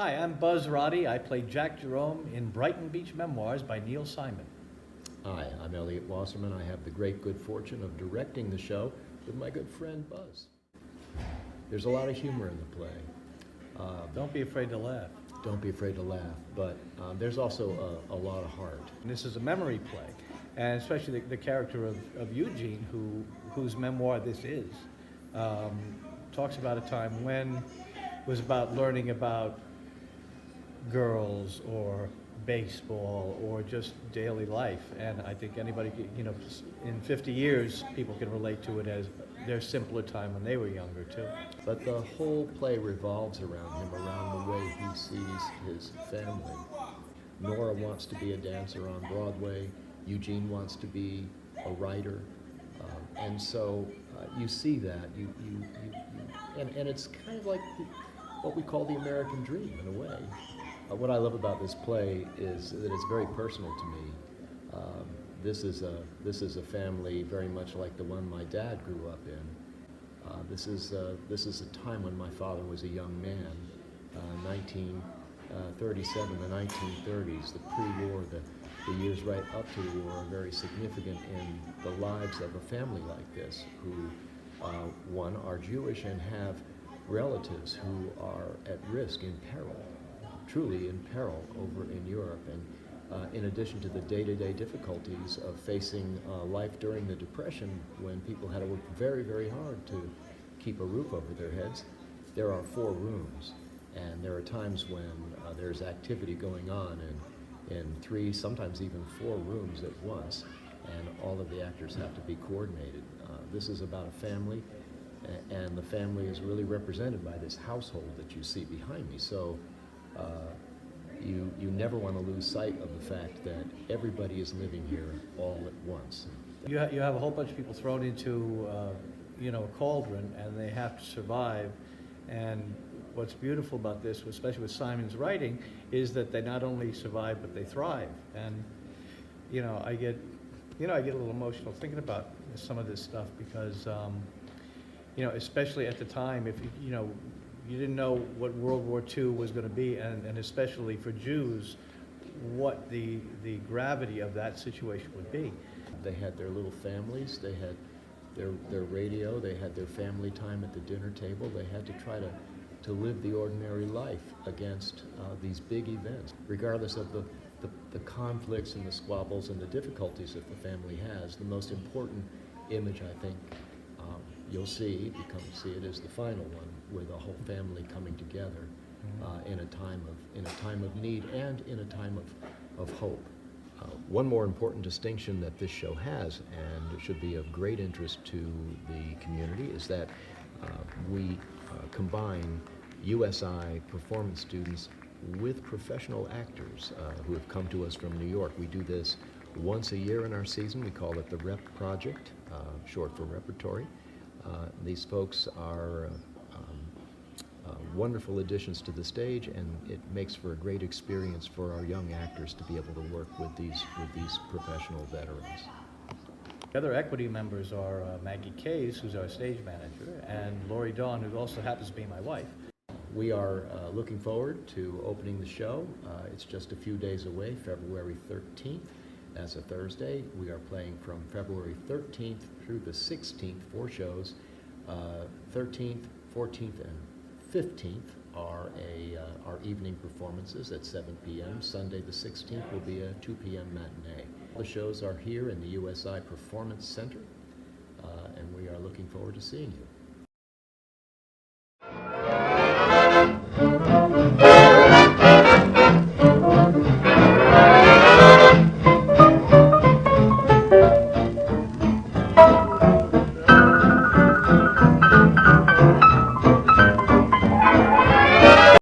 Hi, I'm Buzz Roddy. I play Jack Jerome in Brighton Beach Memoirs by Neil Simon. Hi, I'm Elliot Wasserman. I have the great good fortune of directing the show with my good friend Buzz. There's a lot of humor in the play. Don't be afraid to laugh. Don't be afraid to laugh, but there's also a lot of heart. And this is a memory play, and especially the character of Eugene, whose memoir this is, talks about a time when it was about learning about girls or baseball or just daily life. And I think anybody, in 50 years, people can relate to it as their simpler time when they were younger too. But the whole play revolves around him, around the way he sees his family. Nora wants to be a dancer on Broadway. Eugene wants to be a writer. And so you see that, and it's kind of like what we call the American dream in a way. What I love about this play is that it's very personal to me. This is a family very much like the one my dad grew up in. This is a time when my father was a young man, 1937, the 1930s, the pre-war, the years right up to the war are very significant in the lives of a family like this, who one are Jewish and have relatives who are at risk, in peril, truly in peril over in Europe. And in addition to the day-to-day difficulties of facing life during the Depression, when people had to work very, very hard to keep a roof over their heads, there are 4 rooms. And there are times when there's activity going on in 3, sometimes even 4 rooms at once, and all of the actors have to be coordinated. This is about a family, and the family is really represented by this household that you see behind me. So you never want to lose sight of the fact that everybody is living here all at once. You have a whole bunch of people thrown into a cauldron, and they have to survive. And what's beautiful about this, especially with Simon's writing, is that they not only survive but they thrive. And I get a little emotional thinking about some of this stuff because especially at the time, if you didn't know what World War II was going to be, and especially for Jews, what the gravity of that situation would be. They had their little families, they had their radio, they had their family time at the dinner table. They had to try to live the ordinary life against these big events. Regardless of the conflicts and the squabbles and the difficulties that the family has, the most important image, I think, you'll see, if you come to see it, is the final one, with a whole family coming together in a time of need and in a time of hope. One more important distinction that this show has, and it should be of great interest to the community, is that we combine USI performance students with professional actors who have come to us from New York. We do this once a year in our season. We call it the Rep Project, short for Repertory. These folks are wonderful additions to the stage, and it makes for a great experience for our young actors to be able to work with these professional veterans. The other equity members are Maggie Case, who's our stage manager, and Lori Dawn, who also happens to be my wife. We are looking forward to opening the show. It's just a few days away, February 13th. That's a Thursday. We are playing from February 13th through the 16th, 4 shows. 13th, 14th, and 15th are our evening performances at 7 p.m. Sunday the 16th will be a 2 p.m. matinee. The shows are here in the USI Performance Center, and we are looking forward to seeing you.